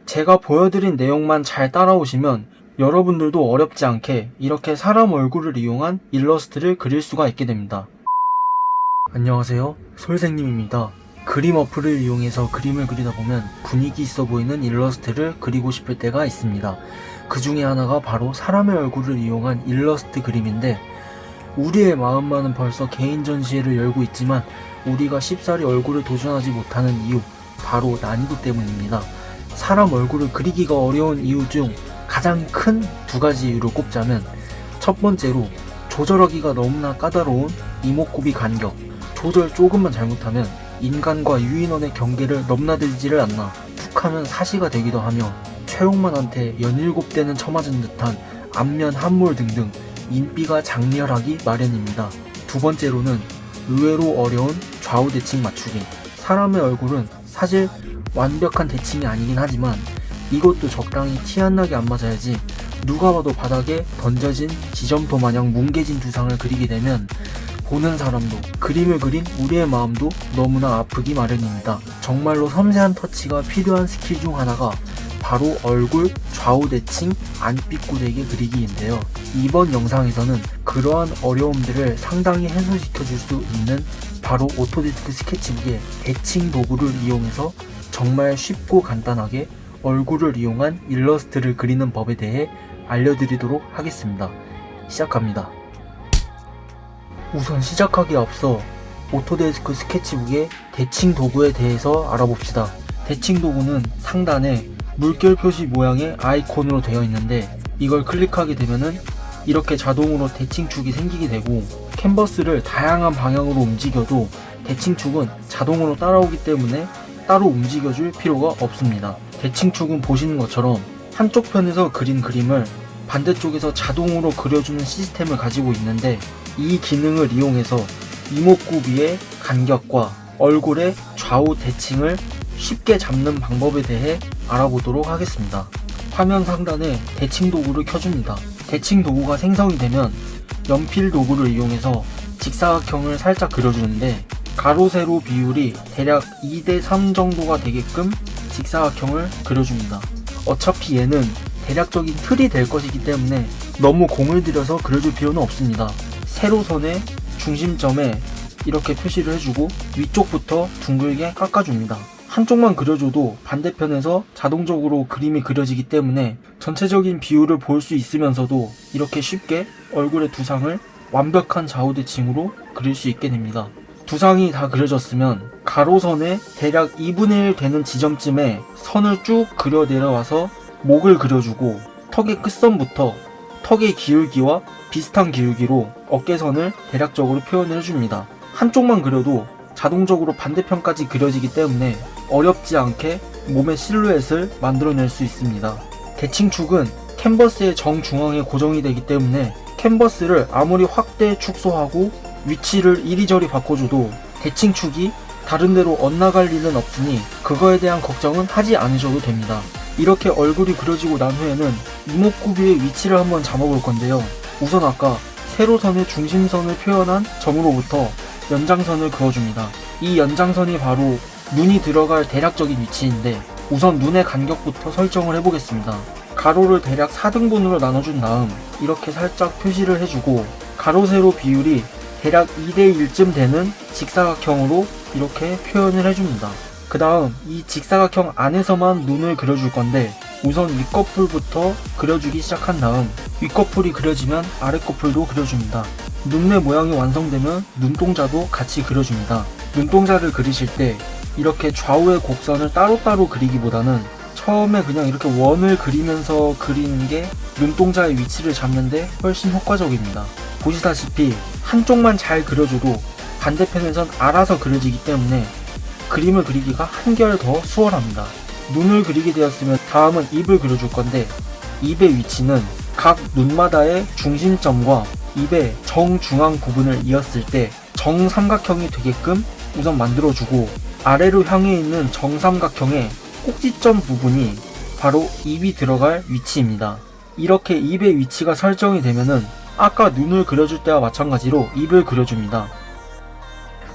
제가 보여드린 내용만 잘 따라오시면 여러분들도 어렵지 않게 이렇게 사람 얼굴을 이용한 일러스트를 그릴 수가 있게 됩니다. 안녕하세요, 솔생님입니다. 그림 어플을 이용해서 그림을 그리다 보면 분위기 있어 보이는 일러스트를 그리고 싶을 때가 있습니다. 그 중에 하나가 바로 사람의 얼굴을 이용한 일러스트 그림인데, 우리의 마음만은 벌써 개인 전시회를 열고 있지만 우리가 쉽사리 얼굴을 도전하지 못하는 이유, 바로 난이도 때문입니다. 사람 얼굴을 그리기가 어려운 이유 중 가장 큰 두 가지 이유를 꼽자면, 첫 번째로 조절하기가 너무나 까다로운 이목구비 간격. 조절 조금만 잘못하면 인간과 유인원의 경계를 넘나들지를 않나 툭하면 사시가 되기도 하며, 최용만한테 연일곱 대는 쳐맞은 듯한 안면 함몰 등등 인비가 장렬하기 마련입니다. 두 번째로는 의외로 어려운 좌우 대칭 맞추기. 사람의 얼굴은 사실 완벽한 대칭이 아니긴 하지만 이것도 적당히 티 안 나게 안 맞아야지 누가 봐도 바닥에 던져진 지점토 마냥 뭉개진 두상을 그리게 되면 보는 사람도, 그림을 그린 우리의 마음도 너무나 아프기 마련입니다. 정말로 섬세한 터치가 필요한 스킬 중 하나가 바로 얼굴 좌우 대칭 안삐꾸대기 그리기인데요. 이번 영상에서는 그러한 어려움들을 상당히 해소시켜 줄 수 있는 바로 오토데스크 스케치북의 대칭 도구를 이용해서 정말 쉽고 간단하게 얼굴을 이용한 일러스트를 그리는 법에 대해 알려드리도록 하겠습니다. 시작합니다. 우선 시작하기에 앞서 오토데스크 스케치북의 대칭 도구에 대해서 알아봅시다. 대칭 도구는 상단에 물결 표시 모양의 아이콘으로 되어 있는데, 이걸 클릭하게 되면은 이렇게 자동으로 대칭축이 생기게 되고, 캔버스를 다양한 방향으로 움직여도 대칭축은 자동으로 따라오기 때문에 따로 움직여줄 필요가 없습니다. 대칭축은 보시는 것처럼 한쪽 편에서 그린 그림을 반대쪽에서 자동으로 그려주는 시스템을 가지고 있는데, 이 기능을 이용해서 이목구비의 간격과 얼굴의 좌우 대칭을 쉽게 잡는 방법에 대해 알아보도록 하겠습니다. 화면 상단에 대칭 도구를 켜줍니다. 대칭 도구가 생성이 되면 연필 도구를 이용해서 직사각형을 살짝 그려주는데, 가로 세로 비율이 대략 2:3 정도가 되게끔 직사각형을 그려줍니다. 어차피 얘는 대략적인 틀이 될 것이기 때문에 너무 공을 들여서 그려줄 필요는 없습니다. 세로선의 중심점에 이렇게 표시를 해주고 위쪽부터 둥글게 깎아줍니다. 한쪽만 그려줘도 반대편에서 자동적으로 그림이 그려지기 때문에 전체적인 비율을 볼 수 있으면서도 이렇게 쉽게 얼굴의 두상을 완벽한 좌우 대칭으로 그릴 수 있게 됩니다. 두상이 다 그려졌으면 가로선의 대략 2분의 1 되는 지점쯤에 선을 쭉 그려 내려와서 목을 그려주고, 턱의 끝선부터 턱의 기울기와 비슷한 기울기로 어깨선을 대략적으로 표현을 해줍니다. 한쪽만 그려도 자동적으로 반대편까지 그려지기 때문에 어렵지 않게 몸의 실루엣을 만들어낼 수 있습니다. 대칭축은 캔버스의 정중앙에 고정이 되기 때문에 캔버스를 아무리 확대 축소하고 위치를 이리저리 바꿔줘도 대칭축이 다른 데로 엇나갈 리는 없으니 그거에 대한 걱정은 하지 않으셔도 됩니다. 이렇게 얼굴이 그려지고 난 후에는 이목구비의 위치를 한번 잡아볼 건데요. 우선 아까 세로선의 중심선을 표현한 점으로부터 연장선을 그어줍니다. 이 연장선이 바로 눈이 들어갈 대략적인 위치인데, 우선 눈의 간격부터 설정을 해보겠습니다. 가로를 대략 4등분으로 나눠준 다음 이렇게 살짝 표시를 해주고, 가로 세로 비율이 대략 2:1쯤 되는 직사각형으로 이렇게 표현을 해줍니다. 그 다음 이 직사각형 안에서만 눈을 그려줄 건데, 우선 윗꺼풀부터 그려주기 시작한 다음 윗꺼풀이 그려지면 아랫꺼풀도 그려줍니다. 눈의 모양이 완성되면 눈동자도 같이 그려줍니다. 눈동자를 그리실 때 이렇게 좌우의 곡선을 따로따로 그리기보다는 처음에 그냥 이렇게 원을 그리면서 그리는 게 눈동자의 위치를 잡는데 훨씬 효과적입니다. 보시다시피 한쪽만 잘 그려줘도 반대편에선 알아서 그려지기 때문에 그림을 그리기가 한결 더 수월합니다. 눈을 그리게 되었으면 다음은 입을 그려줄 건데, 입의 위치는 각 눈마다의 중심점과 입의 정중앙 부분을 이었을 때 정삼각형이 되게끔 우선 만들어주고, 아래로 향해 있는 정삼각형의 꼭지점 부분이 바로 입이 들어갈 위치입니다. 이렇게 입의 위치가 설정이 되면은 아까 눈을 그려줄 때와 마찬가지로 입을 그려줍니다.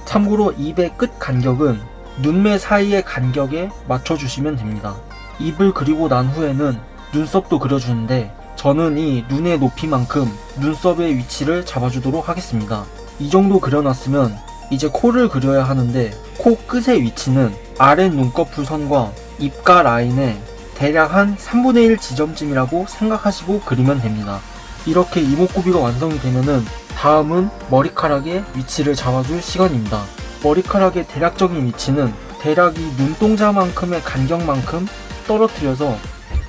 참고로 입의 끝 간격은 눈매 사이의 간격에 맞춰주시면 됩니다. 입을 그리고 난 후에는 눈썹도 그려주는데 저는 이 눈의 높이만큼 눈썹의 위치를 잡아주도록 하겠습니다. 이 정도 그려놨으면 이제 코를 그려야 하는데 코 끝의 위치는 아랫 눈꺼풀 선과 입가 라인에 대략 한 3분의 1 지점쯤이라고 생각하시고 그리면 됩니다. 이렇게 이목구비가 완성이 되면은 다음은 머리카락의 위치를 잡아줄 시간입니다. 머리카락의 대략적인 위치는 대략 이 눈동자만큼의 간격만큼 떨어뜨려서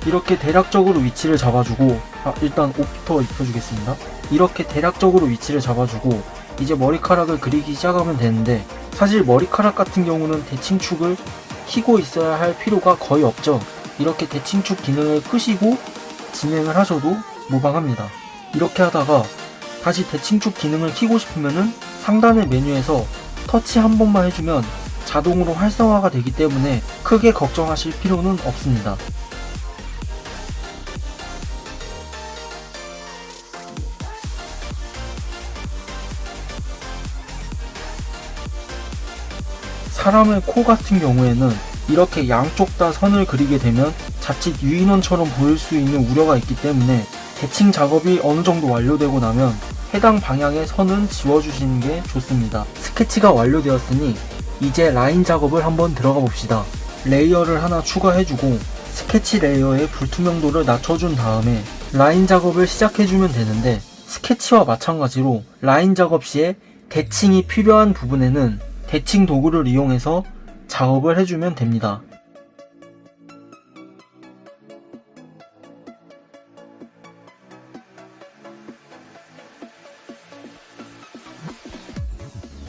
이렇게 대략적으로 위치를 잡아주고 일단 옷부터 입혀주겠습니다. 이렇게 대략적으로 위치를 잡아주고 이제 머리카락을 그리기 시작하면 되는데 사실 머리카락 같은 경우는 대칭축을 켜고 있어야 할 필요가 거의 없죠. 이렇게 대칭축 기능을 끄시고 진행을 하셔도 무방합니다. 이렇게 하다가 다시 대칭축 기능을 켜고 싶으면은 상단의 메뉴에서 터치 한 번만 해주면 자동으로 활성화가 되기 때문에 크게 걱정하실 필요는 없습니다. 사람의 코 같은 경우에는 이렇게 양쪽 다 선을 그리게 되면 자칫 유인원처럼 보일 수 있는 우려가 있기 때문에 대칭 작업이 어느 정도 완료되고 나면 해당 방향의 선은 지워주시는 게 좋습니다. 스케치가 완료되었으니 이제 라인 작업을 한번 들어가 봅시다. 레이어를 하나 추가해주고 스케치 레이어의 불투명도를 낮춰준 다음에 라인 작업을 시작해주면 되는데 스케치와 마찬가지로 라인 작업 시에 대칭이 필요한 부분에는 대칭 도구를 이용해서 작업을 해주면 됩니다.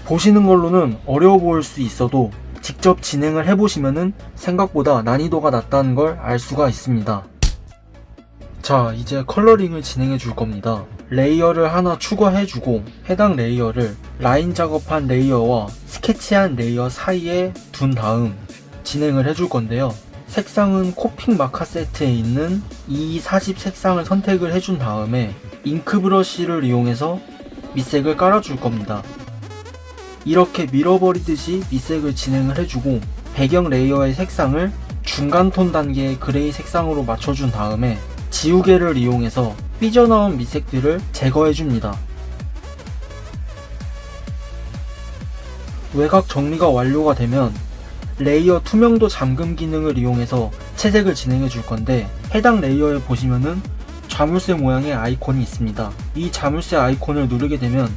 보시는 걸로는 어려워 보일 수 있어도 직접 진행을 해보시면은 생각보다 난이도가 낮다는 걸 알 수가 있습니다. 자, 이제 컬러링을 진행해 줄 겁니다. 레이어를 하나 추가해주고 해당 레이어를 라인 작업한 레이어와 스케치한 레이어 사이에 둔 다음 진행을 해줄 건데요. 색상은 코픽 마카 세트에 있는 2240 색상을 선택을 해준 다음에 잉크 브러쉬를 이용해서 밑색을 깔아줄 겁니다. 이렇게 밀어버리듯이 밑색을 진행을 해주고 배경 레이어의 색상을 중간 톤 단계의 그레이 색상으로 맞춰준 다음에 지우개를 이용해서 삐져나온 밑색들을 제거해줍니다. 외곽 정리가 완료가 되면 레이어 투명도 잠금 기능을 이용해서 채색을 진행해 줄 건데 해당 레이어에 보시면은 자물쇠 모양의 아이콘이 있습니다. 이 자물쇠 아이콘을 누르게 되면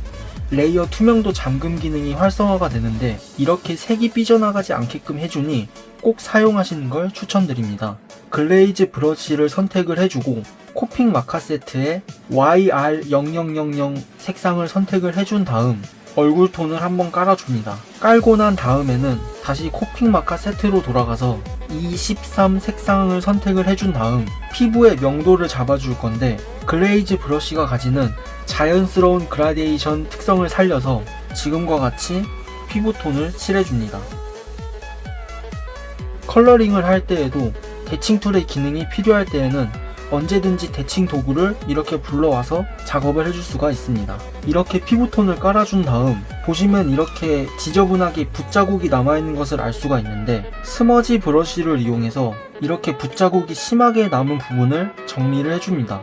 레이어 투명도 잠금 기능이 활성화가 되는데 이렇게 색이 삐져나가지 않게끔 해주니 꼭 사용하시는 걸 추천드립니다. 글레이즈 브러쉬를 선택을 해주고 코픽 마카 세트에 YR0000 색상을 선택을 해준 다음 얼굴 톤을 한번 깔아줍니다. 깔고 난 다음에는 다시 코픽 마카 세트로 돌아가서 213 색상을 선택을 해준 다음 피부의 명도를 잡아줄 건데 글레이즈 브러쉬가 가지는 자연스러운 그라데이션 특성을 살려서 지금과 같이 피부톤을 칠해줍니다. 컬러링을 할 때에도 대칭 툴의 기능이 필요할 때에는 언제든지 대칭 도구를 이렇게 불러와서 작업을 해줄 수가 있습니다. 이렇게 피부톤을 깔아준 다음 보시면 이렇게 지저분하게 붓자국이 남아있는 것을 알 수가 있는데 스머지 브러쉬를 이용해서 이렇게 붓자국이 심하게 남은 부분을 정리를 해줍니다.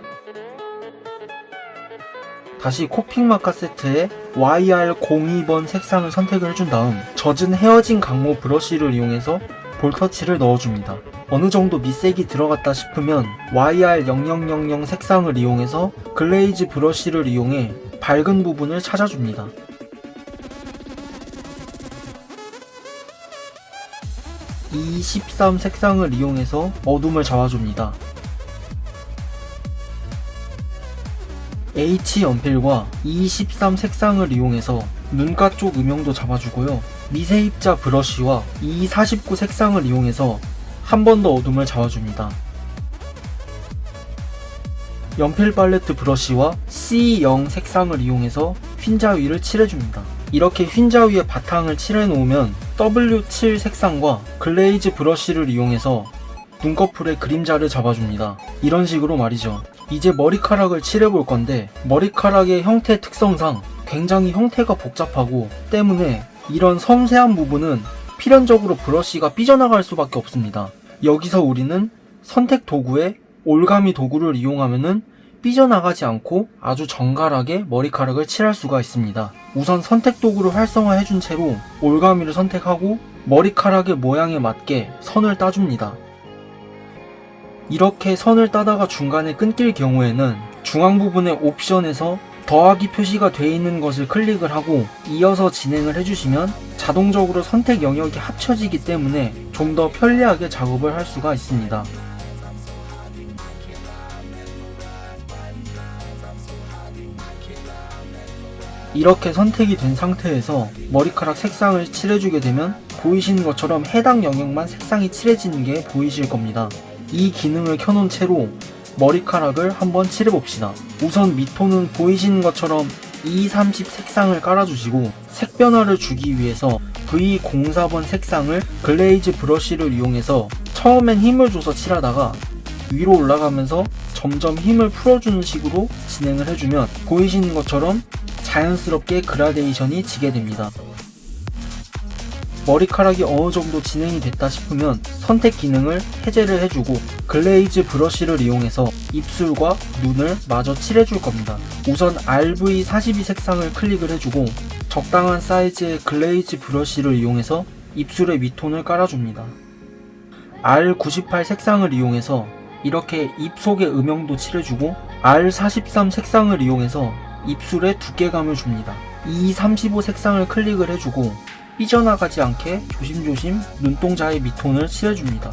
다시 코픽 마카 세트에 YR02번 색상을 선택을 해준 다음 젖은 헤어진 강모 브러쉬를 이용해서 볼터치를 넣어줍니다. 어느 정도 밑색이 들어갔다 싶으면 YR0000 색상을 이용해서 글레이즈 브러쉬를 이용해 밝은 부분을 찾아줍니다. 이 13 색상을 이용해서 어둠을 잡아줍니다. H 연필과 213 색상을 이용해서 눈가 쪽 음영도 잡아주고요. 미세입자 브러쉬와 2249 색상을 이용해서 한 번 더 어둠을 잡아줍니다. 연필 팔레트 브러쉬와 C0 색상을 이용해서 흰자 위를 칠해줍니다. 이렇게 흰자 위에 바탕을 칠해놓으면 W7 색상과 글레이즈 브러쉬를 이용해서 눈꺼풀의 그림자를 잡아줍니다. 이런 식으로 말이죠. 이제 머리카락을 칠해볼 건데 머리카락의 형태 특성상 굉장히 형태가 복잡하고 때문에 이런 섬세한 부분은 필연적으로 브러쉬가 삐져나갈 수밖에 없습니다. 여기서 우리는 선택 도구에 올가미 도구를 이용하면은 삐져나가지 않고 아주 정갈하게 머리카락을 칠할 수가 있습니다. 우선 선택 도구를 활성화해준 채로 올가미를 선택하고 머리카락의 모양에 맞게 선을 따줍니다. 이렇게 선을 따다가 중간에 끊길 경우에는 중앙 부분의 옵션에서 더하기 표시가 되어 있는 것을 클릭을 하고 이어서 진행을 해주시면 자동적으로 선택 영역이 합쳐지기 때문에 좀 더 편리하게 작업을 할 수가 있습니다. 이렇게 선택이 된 상태에서 머리카락 색상을 칠해주게 되면 보이시는 것처럼 해당 영역만 색상이 칠해지는 게 보이실 겁니다. 이 기능을 켜놓은 채로 머리카락을 한번 칠해봅시다. 우선 밑톤은 보이시는 것처럼 E30 색상을 깔아주시고 색 변화를 주기 위해서 V04번 색상을 글레이즈 브러쉬를 이용해서 처음엔 힘을 줘서 칠하다가 위로 올라가면서 점점 힘을 풀어주는 식으로 진행을 해주면 보이시는 것처럼 자연스럽게 그라데이션이 지게 됩니다. 머리카락이 어느 정도 진행이 됐다 싶으면 선택 기능을 해제를 해주고 글레이즈 브러쉬를 이용해서 입술과 눈을 마저 칠해줄 겁니다. 우선 RV42 색상을 클릭을 해주고 적당한 사이즈의 글레이즈 브러쉬를 이용해서 입술의 윗톤을 깔아줍니다. R98 색상을 이용해서 이렇게 입 속의 음영도 칠해주고 R43 색상을 이용해서 입술에 두께감을 줍니다. E35 색상을 클릭을 해주고 삐져나가지 않게 조심조심 눈동자의 밑톤을 칠해줍니다.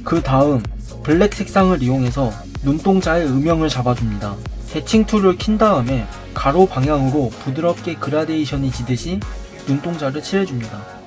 그 다음 블랙 색상을 이용해서 눈동자의 음영을 잡아줍니다. 대칭 툴을 킨 다음에 가로 방향으로 부드럽게 그라데이션이 지듯이 눈동자를 칠해줍니다.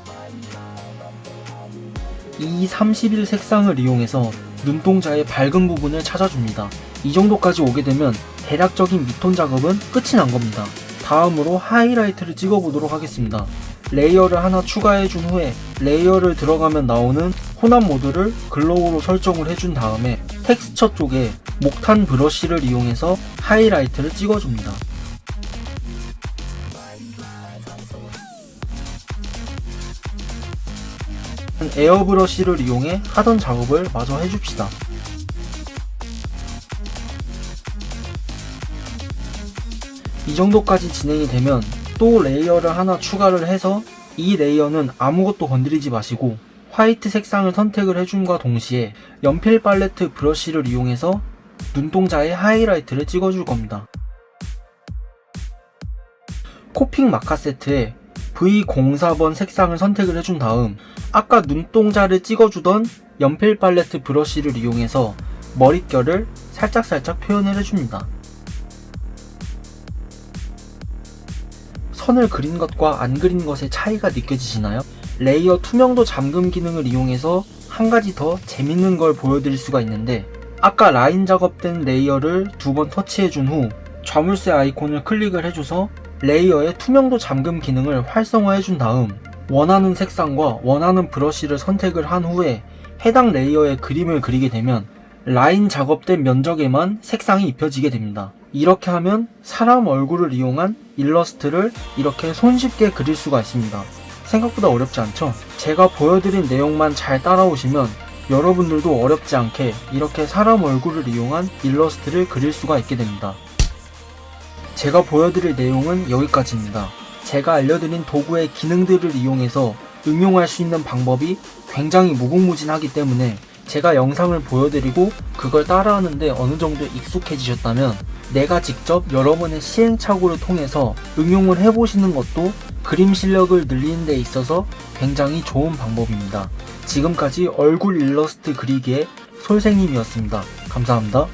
E31 색상을 이용해서 눈동자의 밝은 부분을 찾아줍니다. 이 정도까지 오게 되면 대략적인 밑톤 작업은 끝이 난 겁니다. 다음으로 하이라이트를 찍어보도록 하겠습니다. 레이어를 하나 추가해준 후에 레이어를 들어가면 나오는 혼합 모드를 글로우로 설정을 해준 다음에 텍스처 쪽에 목탄 브러쉬를 이용해서 하이라이트를 찍어줍니다. 에어브러쉬를 이용해 하던 작업을 마저 해줍시다. 이 정도까지 진행이 되면 또 레이어를 하나 추가를 해서 이 레이어는 아무것도 건드리지 마시고 화이트 색상을 선택을 해줌과 동시에 연필 팔레트 브러쉬를 이용해서 눈동자에 하이라이트를 찍어줄 겁니다. 코픽 마카 세트에 V04번 색상을 선택을 해준 다음 아까 눈동자를 찍어주던 연필 팔레트 브러쉬를 이용해서 머릿결을 살짝살짝 표현을 해줍니다. 선을 그린 것과 안 그린 것의 차이가 느껴지시나요? 레이어 투명도 잠금 기능을 이용해서 한 가지 더 재밌는 걸 보여드릴 수가 있는데 아까 라인 작업된 레이어를 두 번 터치해준 후 자물쇠 아이콘을 클릭을 해줘서 레이어의 투명도 잠금 기능을 활성화해준 다음 원하는 색상과 원하는 브러쉬를 선택을 한 후에 해당 레이어의 그림을 그리게 되면 라인 작업된 면적에만 색상이 입혀지게 됩니다. 이렇게 하면 사람 얼굴을 이용한 일러스트를 이렇게 손쉽게 그릴 수가 있습니다. 생각보다 어렵지 않죠? 제가 보여드린 내용만 잘 따라오시면 여러분들도 어렵지 않게 이렇게 사람 얼굴을 이용한 일러스트를 그릴 수가 있게 됩니다. 제가 보여드릴 내용은 여기까지입니다. 제가 알려드린 도구의 기능들을 이용해서 응용할 수 있는 방법이 굉장히 무궁무진하기 때문에 제가 영상을 보여드리고 그걸 따라하는데 어느 정도 익숙해지셨다면 내가 직접 여러분의 시행착오를 통해서 응용을 해보시는 것도 그림 실력을 늘리는 데 있어서 굉장히 좋은 방법입니다. 지금까지 얼굴 일러스트 그리기의 솔생님이었습니다. 감사합니다.